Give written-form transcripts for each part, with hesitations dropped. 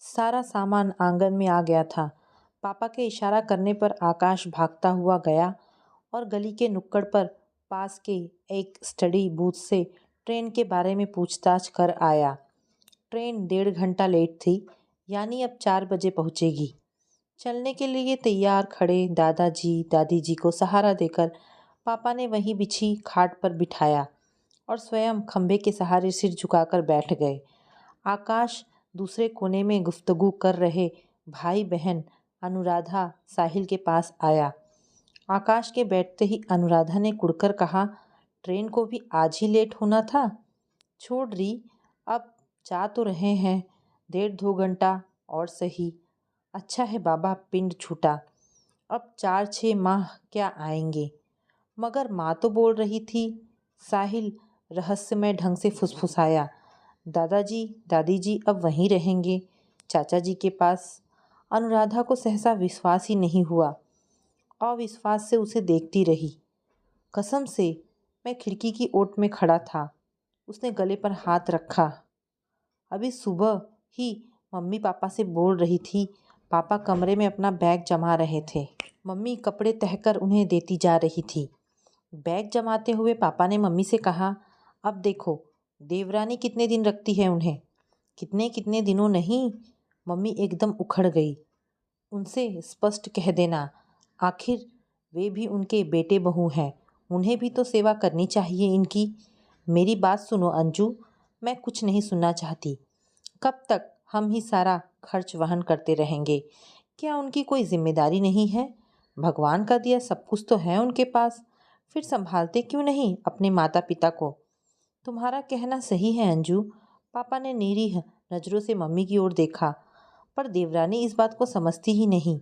सारा सामान आंगन में आ गया था। पापा के इशारा करने पर आकाश भागता हुआ गया और गली के नुक्कड़ पर पास के एक स्टडी बूथ से ट्रेन के बारे में पूछताछ कर आया। ट्रेन 1.5 घंटा लेट थी, यानी अब 4 बजे पहुंचेगी। चलने के लिए तैयार खड़े दादाजी दादी जी को सहारा देकर पापा ने वहीं बिछी खाट पर बिठाया और स्वयं खंभे के सहारे सिर झुकाकर बैठ गए। आकाश दूसरे कोने में गुफ्तगू कर रहे भाई बहन अनुराधा साहिल के पास आया। आकाश के बैठते ही अनुराधा ने कुड़कर कहा, ट्रेन को भी आज ही लेट होना था। छोड़ री, अब जा तो रहे हैं, 1.5-2 घंटा और सही। अच्छा है बाबा पिंड छूटा, अब 4-6 माह क्या आएंगे। मगर माँ तो बोल रही थी, साहिल रहस्यमय ढंग से फुसफुसाया। दादाजी दादी जी अब वहीं रहेंगे, चाचा जी के पास। अनुराधा को सहसा विश्वास ही नहीं हुआ। अविश्वास से उसे देखती रही। कसम से मैं खिड़की की ओट में खड़ा था। उसने गले पर हाथ रखा। अभी सुबह ही मम्मी पापा से बोल रही थी। पापा कमरे में अपना बैग जमा रहे थे। मम्मी कपड़े तहकर उन्हें देती जा रही थी। बैग जमाते हुए पापा ने मम्मी से कहा, अब देखो देवरानी कितने दिन रखती है उन्हें। कितने कितने दिनों नहीं। मम्मी एकदम उखड़ गई। उनसे स्पष्ट कह देना, आखिर वे भी उनके बेटे बहू हैं, उन्हें भी तो सेवा करनी चाहिए इनकी। मेरी बात सुनो अंजू, मैं कुछ नहीं सुनना चाहती। कब तक हम ही सारा खर्च वहन करते रहेंगे? क्या उनकी कोई जिम्मेदारी नहीं है? भगवान का दिया सब कुछ तो है उनके पास, फिर संभालते क्यों नहीं अपने माता पिता को? तुम्हारा कहना सही है अंजू। पापा ने नीरी नज़रों से मम्मी की ओर देखा, पर देवरानी इस बात को समझती ही नहीं।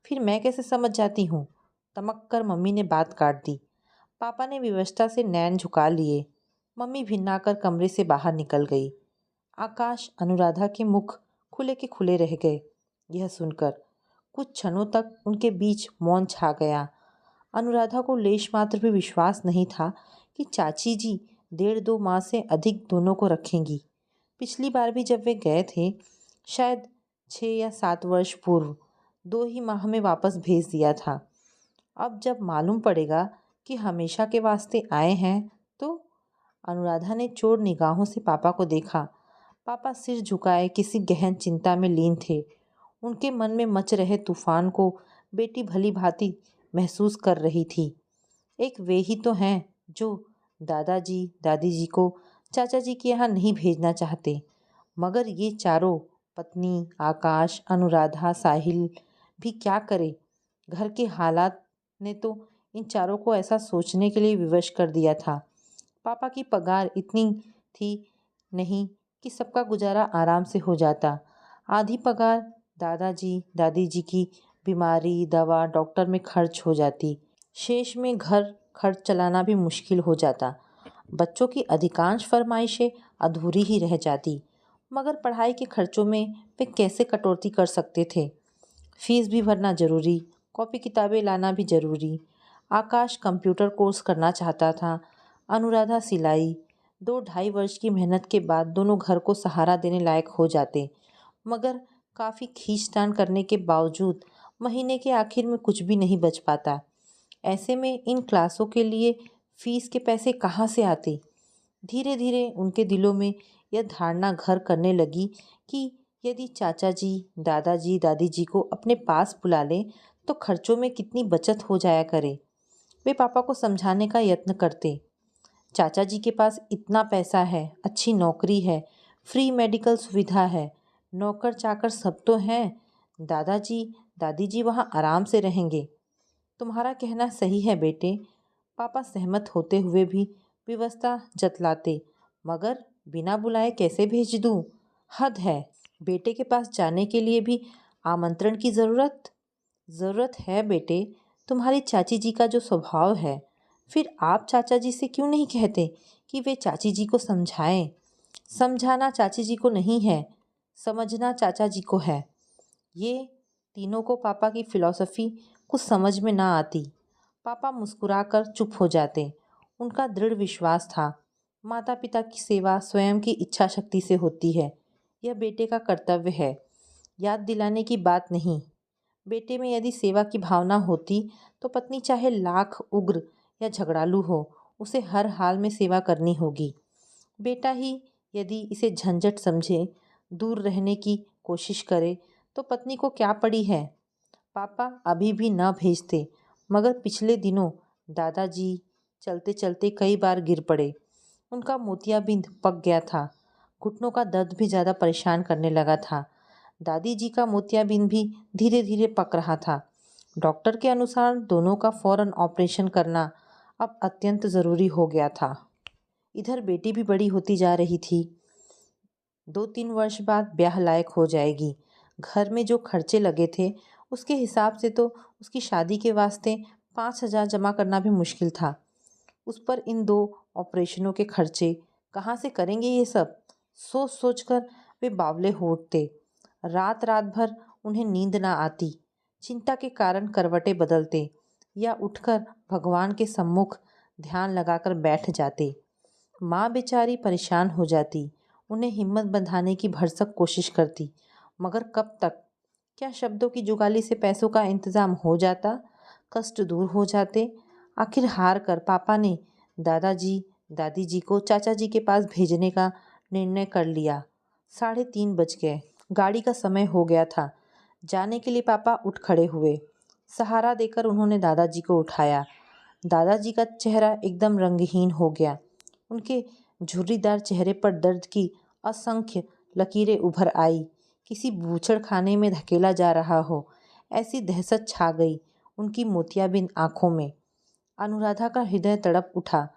फिर मैं कैसे समझ जाती हूँ? तमक कर मम्मी ने बात काट दी। पापा ने विवशता से नैन झुका लिए। मम्मी भिन्नाकर कमरे से बाहर निकल गई। आकाश अनुराधा के मुख खुले के खुले रह गए। यह सुनकर कुछ क्षणों तक उनके बीच मौन छा गया। अनुराधा को लेश मात्र भी विश्वास नहीं था कि चाची जी 1.5-2 माह से अधिक दोनों को रखेंगी। पिछली बार भी जब वे गए थे, शायद 6 या 7 वर्ष पूर्व, 2 ही माह में वापस भेज दिया था। अब जब मालूम पड़ेगा कि हमेशा के वास्ते आए हैं तो? अनुराधा ने चोर निगाहों से पापा को देखा। पापा सिर झुकाए किसी गहन चिंता में लीन थे। उनके मन में मच रहे तूफान को बेटी भली भांति महसूस कर रही थी। एक वे ही तो हैं जो दादाजी दादी जी को चाचा जी के यहाँ नहीं भेजना चाहते। मगर ये चारों, पत्नी, आकाश, अनुराधा, साहिल भी क्या करे? घर के हालात ने तो इन चारों को ऐसा सोचने के लिए विवश कर दिया था। पापा की पगार इतनी थी नहीं कि सबका गुजारा आराम से हो जाता। आधी पगार दादाजी दादी जी की बीमारी, दवा, डॉक्टर में खर्च हो जाती। शेष में घर खर्च चलाना भी मुश्किल हो जाता। बच्चों की अधिकांश फरमाइशें अधूरी ही रह जाती। मगर पढ़ाई के खर्चों में वे कैसे कटौती कर सकते थे? फीस भी भरना जरूरी, कॉपी किताबें लाना भी जरूरी। आकाश कंप्यूटर कोर्स करना चाहता था, अनुराधा सिलाई। 2-2.5 वर्ष की मेहनत के बाद दोनों घर को सहारा देने लायक हो जाते। मगर काफ़ी खींचतान करने के बावजूद महीने के आखिर में कुछ भी नहीं बच पाता। ऐसे में इन क्लासों के लिए फीस के पैसे कहाँ से आते? धीरे धीरे उनके दिलों में यह धारणा घर करने लगी कि यदि चाचा जी दादाजी दादी जी को अपने पास बुला लें तो खर्चों में कितनी बचत हो जाया करे। वे पापा को समझाने का यत्न करते। चाचा जी के पास इतना पैसा है, अच्छी नौकरी है, फ्री मेडिकल सुविधा है, नौकर चाकर सब तो हैं। दादाजी दादी जी वहाँ आराम से रहेंगे। तुम्हारा कहना सही है बेटे। पापा सहमत होते हुए भी विवशता जतलाते। मगर बिना बुलाए कैसे भेज दूँ? हद है। बेटे के पास जाने के लिए भी आमंत्रण की ज़रूरत है बेटे। तुम्हारी चाची जी का जो स्वभाव है, फिर आप चाचा जी से क्यों नहीं कहते कि वे चाची जी को समझाएं? समझाना चाची जी को नहीं है, समझना चाचा जी को है। ये तीनों को पापा की फिलॉसफी कुछ समझ में ना आती। पापा मुस्कुराकर चुप हो जाते। उनका दृढ़ विश्वास था, माता पिता की सेवा स्वयं की इच्छा शक्ति से होती है। यह बेटे का कर्तव्य है। याद दिलाने की बात नहीं। बेटे में यदि सेवा की भावना होती तो पत्नी चाहे लाख उग्र या झगड़ालू हो, उसे हर हाल में सेवा करनी होगी। बेटा ही यदि इसे झंझट समझे, दूर रहने की कोशिश करे, तो पत्नी को क्या पड़ी है। पापा अभी भी न भेजते, मगर पिछले दिनों दादाजी चलते चलते कई बार गिर पड़े। उनका मोतियाबिंद पक गया था। घुटनों का दर्द भी ज़्यादा परेशान करने लगा था। दादी जी का मोतियाबिंद भी धीरे धीरे पक रहा था। डॉक्टर के अनुसार दोनों का फौरन ऑपरेशन करना अब अत्यंत ज़रूरी हो गया था। इधर बेटी भी बड़ी होती जा रही थी। 2-3 वर्ष बाद ब्याह लायक हो जाएगी। घर में जो खर्चे लगे थे, उसके हिसाब से तो उसकी शादी के वास्ते 5,000 जमा करना भी मुश्किल था। उस पर इन 2 ऑपरेशनों के खर्चे कहाँ से करेंगे ये सब? सोच सोच कर वे बावले हो उठते। रात रात भर उन्हें नींद ना आती। चिंता के कारण करवटें बदलते या उठकर भगवान के सम्मुख ध्यान लगाकर बैठ जाते। माँ बेचारी परेशान हो जाती। उन्हें हिम्मत बंधाने की भरसक कोशिश करती, मगर कब तक? क्या शब्दों की जुगाली से पैसों का इंतजाम हो जाता, कष्ट दूर हो जाते? आखिर हार कर पापा ने दादाजी दादी जी को चाचा जी के पास भेजने का निर्णय कर लिया। 3:30 बज गए। गाड़ी का समय हो गया था। जाने के लिए पापा उठ खड़े हुए। सहारा देकर उन्होंने दादाजी को उठाया। दादाजी का चेहरा एकदम रंगहीन हो गया। उनके झुर्रीदार चेहरे पर दर्द की असंख्य लकीरें उभर आई। किसी बूचड़ खाने में धकेला जा रहा हो, ऐसी दहशत छा गई उनकी मोतियाबिंद आंखों में। अनुराधा का हृदय तड़प उठा।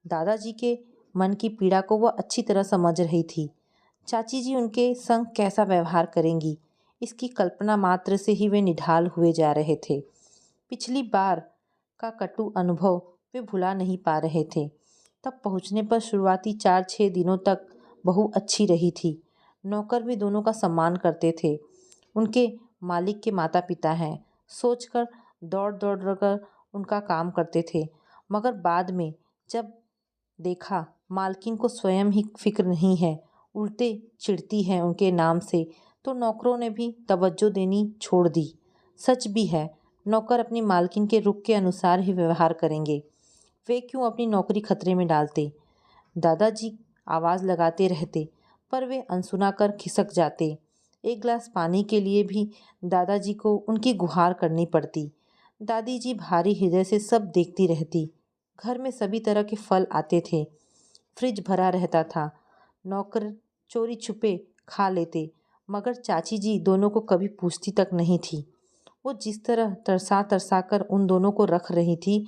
दादाजी के मन की पीड़ा को वह अच्छी तरह समझ रही थी। चाची जी उनके संग कैसा व्यवहार करेंगी, इसकी कल्पना मात्र से ही वे निढाल हुए जा रहे थे। पिछली बार का कटु अनुभव वे भुला नहीं पा रहे थे। तब पहुंचने पर शुरुआती 4-6 दिनों तक बहू अच्छी रही थी। नौकर भी दोनों का सम्मान करते थे। उनके मालिक के माता पिता हैं सोचकर दौड़ दौड़ कर उनका काम करते थे। मगर बाद में जब देखा मालकिन को स्वयं ही फिक्र नहीं है, उल्टे चिढ़ती है उनके नाम से, तो नौकरों ने भी तवज्जो देनी छोड़ दी। सच भी है, नौकर अपनी मालकिन के रुख के अनुसार ही व्यवहार करेंगे। वे क्यों अपनी नौकरी खतरे में डालते? दादाजी आवाज़ लगाते रहते, पर वे अनसुना कर खिसक जाते। एक गिलास पानी के लिए भी दादाजी को उनकी गुहार करनी पड़ती। दादी जी भारी हृदय से सब देखती रहती। घर में सभी तरह के फल आते थे। फ्रिज भरा रहता था। नौकर चोरी छुपे खा लेते, मगर चाची जी दोनों को कभी पूछती तक नहीं थी। वो जिस तरह तरसा तरसा कर उन दोनों को रख रही थी,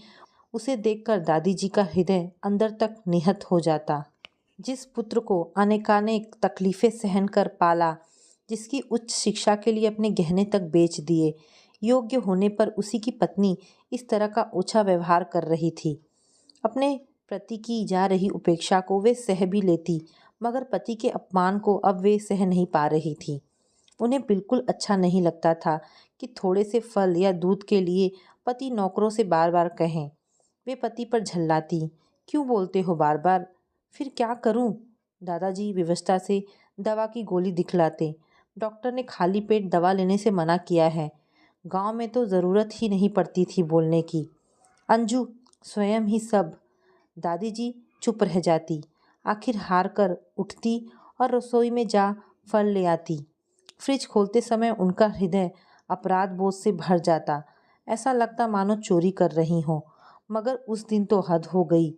उसे देखकर दादी जी का हृदय अंदर तक निहत हो जाता। जिस पुत्र को अनेकानेक तकलीफ़ें सहन कर पाला, जिसकी उच्च शिक्षा के लिए अपने गहने तक बेच दिए, योग्य होने पर उसी की पत्नी इस तरह का ओछा व्यवहार कर रही थी। अपने प्रति की जा रही उपेक्षा को वे सह भी लेती, मगर पति के अपमान को अब वे सह नहीं पा रही थी। उन्हें बिल्कुल अच्छा नहीं लगता था कि थोड़े से फल या दूध के लिए पति नौकरों से बार बार कहें। वे पति पर झल्लाती, क्यों बोलते हो बार बार? फिर क्या करूं? दादाजी विवशता से दवा की गोली दिखलाते। डॉक्टर ने खाली पेट दवा लेने से मना किया है। गांव में तो ज़रूरत ही नहीं पड़ती थी बोलने की। अंजू स्वयं ही सब। दादी जी चुप रह जाती। आखिर हार कर उठती और रसोई में जा फल ले आती। फ्रिज खोलते समय उनका हृदय अपराध बोध से भर जाता। ऐसा लगता मानो चोरी कर रही हों। मगर उस दिन तो हद हो गई।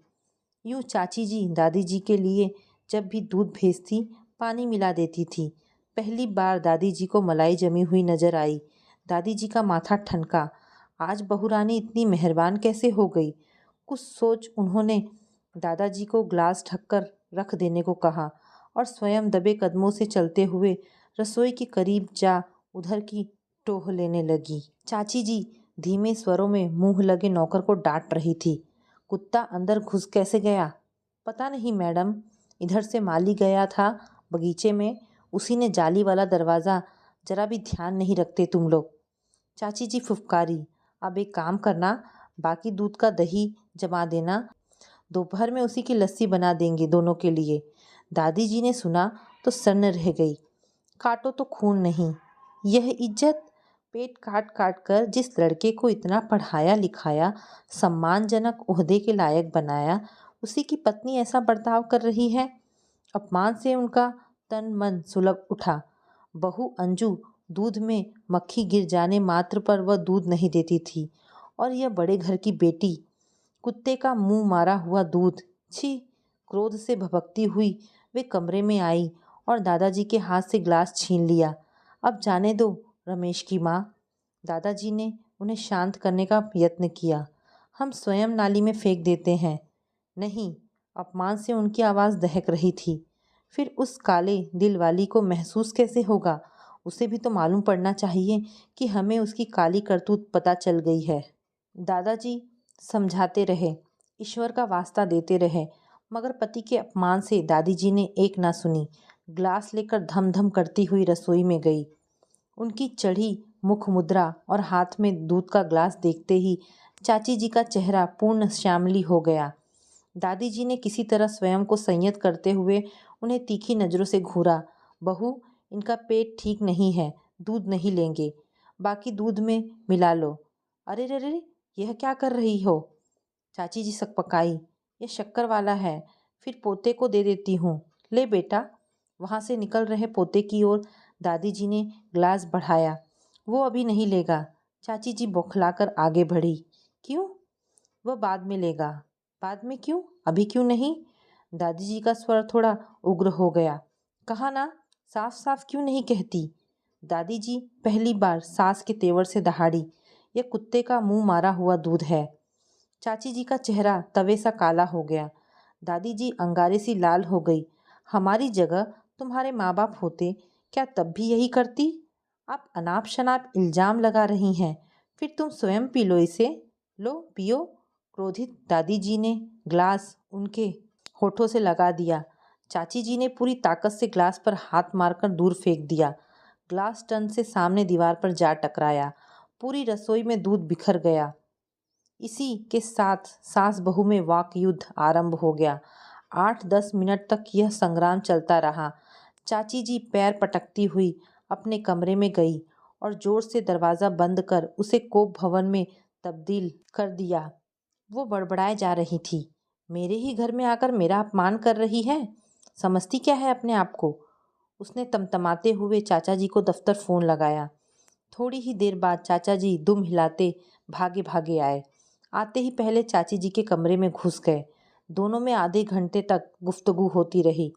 यूँ चाची जी दादी जी के लिए जब भी दूध भेजती, पानी मिला देती थी। पहली बार दादी जी को मलाई जमी हुई नजर आई। दादी जी का माथा ठनका। आज बहू रानी इतनी मेहरबान कैसे हो गई? कुछ सोच उन्होंने दादाजी को ग्लास ढककर रख देने को कहा और स्वयं दबे कदमों से चलते हुए रसोई के करीब जा उधर की टोह लेने लगी। चाची जी धीमे स्वरों में मुंह लगे नौकर को डांट रही थी। कुत्ता अंदर घुस कैसे गया? पता नहीं मैडम, इधर से माली गया था बगीचे में, उसी ने जाली वाला दरवाज़ा, जरा भी ध्यान नहीं रखते तुम लोग। चाची जी फुफकारी, अब एक काम करना, बाकी दूध का दही जमा देना, दोपहर में उसी की लस्सी बना देंगे दोनों के लिए। दादी जी ने सुना तो सन्न रह गई। काटो तो खून नहीं, यह इज्जत? पेट काट काट कर जिस लड़के को इतना पढ़ाया लिखाया, सम्मानजनक ओहदे के लायक बनाया, उसी की पत्नी ऐसा बर्ताव कर रही है। अपमान से उनका तन मन सुलग उठा। बहू अंजू दूध में मक्खी गिर जाने मात्र पर वह दूध नहीं देती थी, और यह बड़े घर की बेटी कुत्ते का मुंह मारा हुआ दूध। छी! क्रोध से भभकती हुई वे कमरे में आई और दादाजी के हाथ से ग्लास छीन लिया। अब जाने दो रमेश की माँ। दादाजी ने उन्हें शांत करने का यत्न किया। हम स्वयं नाली में फेंक देते हैं। नहीं, अपमान से उनकी आवाज़ दहक रही थी। फिर उस काले दिल वाली को महसूस कैसे होगा? उसे भी तो मालूम पड़ना चाहिए कि हमें उसकी काली करतूत पता चल गई है। दादाजी समझाते रहे, ईश्वर का वास्ता देते रहे, मगर पति के अपमान से दादी जी ने एक ना सुनी। ग्लास लेकर धम धम करती हुई रसोई में गई। उनकी चढ़ी मुख मुद्रा और हाथ में दूध का ग्लास देखते ही चाची जी का चेहरा पूर्ण श्यामली हो गया। दादी जी ने किसी तरह स्वयं को संयत करते हुए उन्हें तीखी नज़रों से घूरा। बहू, इनका पेट ठीक नहीं है, दूध नहीं लेंगे, बाकी दूध में मिला लो। अरे रे रे, यह क्या कर रही हो? चाची जी सकपकाई। यह शक्कर वाला है, फिर पोते को दे देती हूँ। ले बेटा। वहाँ से निकल रहे पोते की ओर दादी जी ने ग्लास बढ़ाया। वो अभी नहीं लेगा। चाची जी बौखलाकर आगे बढ़ी। क्यों? वह बाद में लेगा। बाद में क्यों? अभी क्यों नहीं? दादी जी का स्वर थोड़ा उग्र हो गया। कहा ना, साफ साफ क्यों नहीं कहती? दादी जी पहली बार सास के तेवर से दहाड़ी। यह कुत्ते का मुंह मारा हुआ दूध है। चाची जी का चेहरा तवे सा काला हो गया। दादी जी अंगारे सी लाल हो गई। हमारी जगह तुम्हारे माँ बाप होते, क्या तब भी यही करती? आप अनाप शनाप इल्जाम लगा रही हैं, फिर तुम स्वयं पी लो इसे। लो पियो। क्रोधित दादी जी ने ग्लास उनके होठों से लगा दिया। चाची जी ने पूरी ताकत से ग्लास पर हाथ मारकर दूर फेंक दिया। ग्लास टन से सामने दीवार पर जा टकराया। पूरी रसोई में दूध बिखर गया। इसी के साथ सास बहू में वाक युद्ध आरंभ हो गया। 8-10 मिनट तक यह संग्राम चलता रहा। चाची जी पैर पटकती हुई अपने कमरे में गई और जोर से दरवाज़ा बंद कर उसे कोप भवन में तब्दील कर दिया। वो बड़बड़ाए जा रही थी, मेरे ही घर में आकर मेरा अपमान कर रही है, समझती क्या है अपने आप को? उसने तमतमाते हुए चाचा जी को दफ्तर फ़ोन लगाया। थोड़ी ही देर बाद चाचा जी दुम हिलाते भागे भागे आए। आते ही पहले चाची जी के कमरे में घुस गए। दोनों में आधे घंटे तक गुफ्तगू होती रही।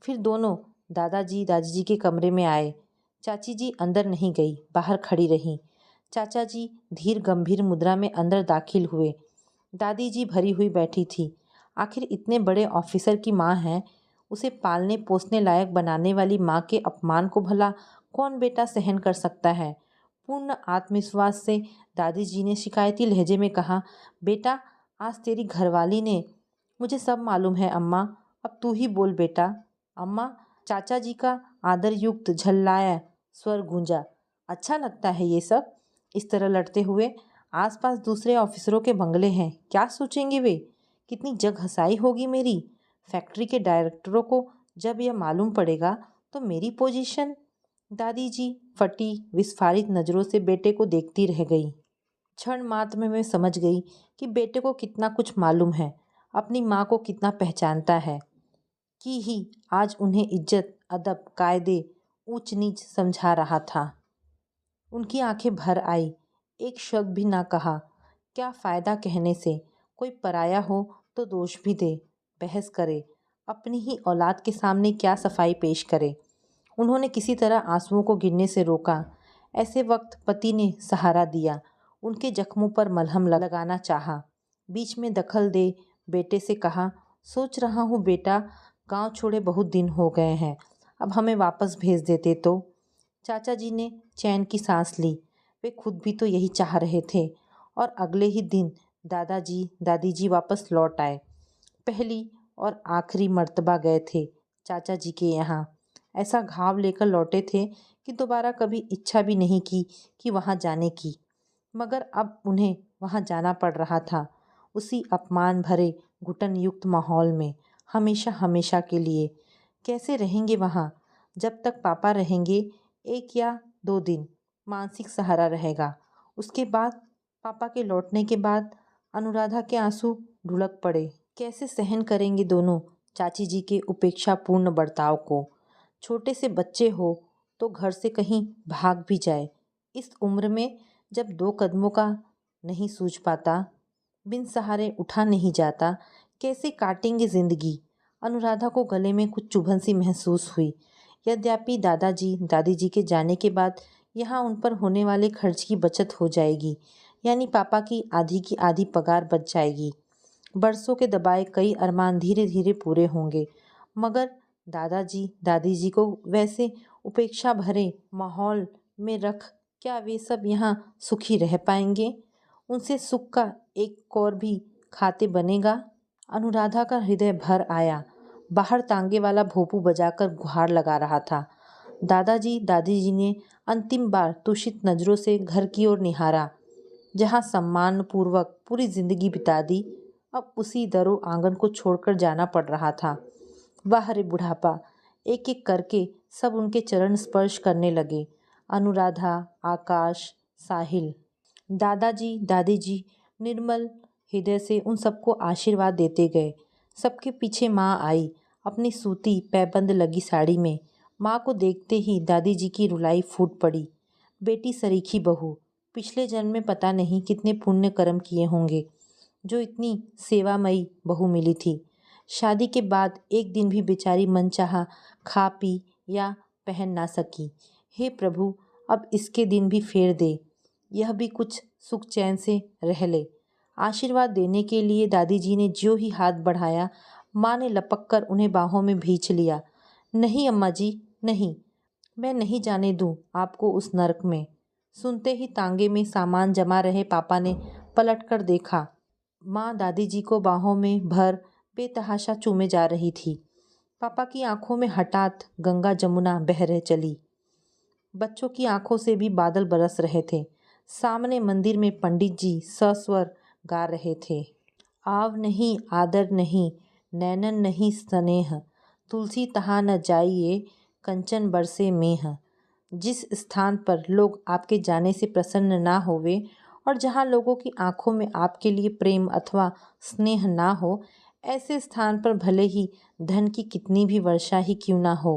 फिर दोनों दादाजी दादी जी के कमरे में आए। चाची जी अंदर नहीं गई, बाहर खड़ी रहीं। चाचा जी धीर गंभीर मुद्रा में अंदर दाखिल हुए। दादी जी भरी हुई बैठी थी। आखिर इतने बड़े ऑफिसर की माँ हैं, उसे पालने पोसने लायक बनाने वाली माँ के अपमान को भला कौन बेटा सहन कर सकता है? पूर्ण आत्मविश्वास से दादी जी ने शिकायती लहजे में कहा, बेटा, आज तेरी घरवाली ने। मुझे सब मालूम है अम्मा, अब तू ही बोल बेटा। अम्मा, चाचा जी का आदर युक्त झल्लाया स्वर गूंजा। अच्छा लगता है ये सब, इस तरह लड़ते हुए। आसपास दूसरे ऑफिसरों के बंगले हैं, क्या सोचेंगे वे? कितनी जग हंसाई होगी मेरी। फैक्ट्री के डायरेक्टरों को जब यह मालूम पड़ेगा तो मेरी पोजीशन। दादी जी फटी विस्फारित नज़रों से बेटे को देखती रह गई। क्षण मात्र में मैं समझ गई कि बेटे को कितना कुछ मालूम है, अपनी माँ को कितना पहचानता है। कि ही आज उन्हें इज्जत, अदब, कायदे, ऊंच नीच समझा रहा था। उनकी आंखें भर आई। एक शब्द भी ना कहा। क्या फ़ायदा कहने से? कोई पराया हो तो दोष भी दे, बहस करे, अपनी ही औलाद के सामने क्या सफाई पेश करे। उन्होंने किसी तरह आंसुओं को गिरने से रोका। ऐसे वक्त पति ने सहारा दिया, उनके जख्मों पर मलहम लगाना चाहा। बीच में दखल दे बेटे से कहा, सोच रहा हूँ बेटा, गांव छोड़े बहुत दिन हो गए हैं, अब हमें वापस भेज देते तो। चाचा जी ने चैन की सांस ली। वे खुद भी तो यही चाह रहे थे। और अगले ही दिन दादाजी दादी जी वापस लौट आए। पहली और आखिरी मर्तबा गए थे चाचा जी के यहाँ। ऐसा घाव लेकर लौटे थे कि दोबारा कभी इच्छा भी नहीं की कि वहाँ जाने की, मगर अब उन्हें वहाँ जाना पड़ रहा था, उसी अपमान भरे घुटन युक्त माहौल में, हमेशा हमेशा के लिए। कैसे रहेंगे वहाँ? जब तक पापा रहेंगे, 1 या 2 दिन मानसिक सहारा रहेगा। उसके बाद पापा के लौटने के बाद अनुराधा के आंसू ढुलक पड़े। कैसे सहन करेंगे दोनों चाची जी के उपेक्षापूर्ण बर्ताव को। छोटे से बच्चे हो तो घर से कहीं भाग भी जाए। इस उम्र में जब 2 कदमों का नहीं सूझ पाता, बिन सहारे उठा नहीं जाता, कैसे काटेंगे जिंदगी। अनुराधा को गले में कुछ चुभन सी महसूस हुई। यद्यपि दादाजी दादी जी के जाने के बाद यहाँ उन पर होने वाले खर्च की बचत हो जाएगी, यानी पापा की आधी पगार बच जाएगी। बरसों के दबाए कई अरमान धीरे धीरे पूरे होंगे। मगर दादाजी दादी जी को वैसे उपेक्षा भरे माहौल में रख क्या वे सब यहाँ सुखी रह पाएंगे? उनसे सुख का एक कौर भी खाते बनेगा? अनुराधा का हृदय भर आया। बाहर तांगे वाला भोपू बजाकर गुहार लगा रहा था। दादाजी दादी जी ने अंतिम बार तुषित नजरों से घर की ओर निहारा, जहाँ सम्मान पूर्वक पूरी जिंदगी बिता दी। अब उसी दरो आंगन को छोड़कर जाना पड़ रहा था। वाह रे बुढ़ापा! एक एक करके सब उनके चरण स्पर्श करने लगे। अनुराधा, आकाश, साहिल। दादाजी दादी जी निर्मल हृदय से उन सबको आशीर्वाद देते गए। सबके पीछे माँ आई, अपनी सूती पैबंद लगी साड़ी में। माँ को देखते ही दादी जी की रुलाई फूट पड़ी। बेटी सरीखी बहू, पिछले जन्म में पता नहीं कितने पुण्य कर्म किए होंगे जो इतनी सेवामयी बहू मिली थी। शादी के बाद एक दिन भी बेचारी मनचाहा खा पी या पहन ना सकी। हे प्रभु, अब इसके दिन भी फेर दे, यह भी कुछ सुख चैन से रह ले। आशीर्वाद देने के लिए दादी जी ने ज्यों ही हाथ बढ़ाया, माँ ने लपक कर उन्हें बाहों में भींच लिया। नहीं अम्मा जी, नहीं, मैं नहीं जाने दूँ आपको उस नरक में। सुनते ही तांगे में सामान जमा रहे पापा ने पलट कर देखा। माँ दादी जी को बाहों में भर बेतहाशा चूमे जा रही थी। पापा की आंखों में हठात गंगा जमुना बह रह चली। बच्चों की आंखों से भी बादल बरस रहे थे। सामने मंदिर में पंडित जी सस्वर गा रहे थे। आव नहीं आदर नहीं, नैनन नहीं स्नेह, तुलसी तहा न जाइए, कंचन बरसे मेह। जिस स्थान पर लोग आपके जाने से प्रसन्न ना होवे और जहाँ लोगों की आंखों में आपके लिए प्रेम अथवा स्नेह ना हो, ऐसे स्थान पर भले ही धन की कितनी भी वर्षा ही क्यों ना हो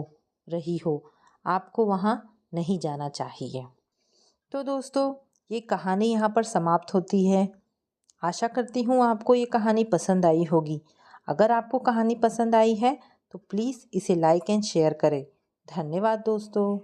रही हो, आपको वहाँ नहीं जाना चाहिए। तो दोस्तों, ये कहानी यहाँ पर समाप्त होती है। आशा करती हूँ आपको ये कहानी पसंद आई होगी। अगर आपको कहानी पसंद आई है तो प्लीज़ इसे लाइक एंड शेयर करें। धन्यवाद दोस्तों।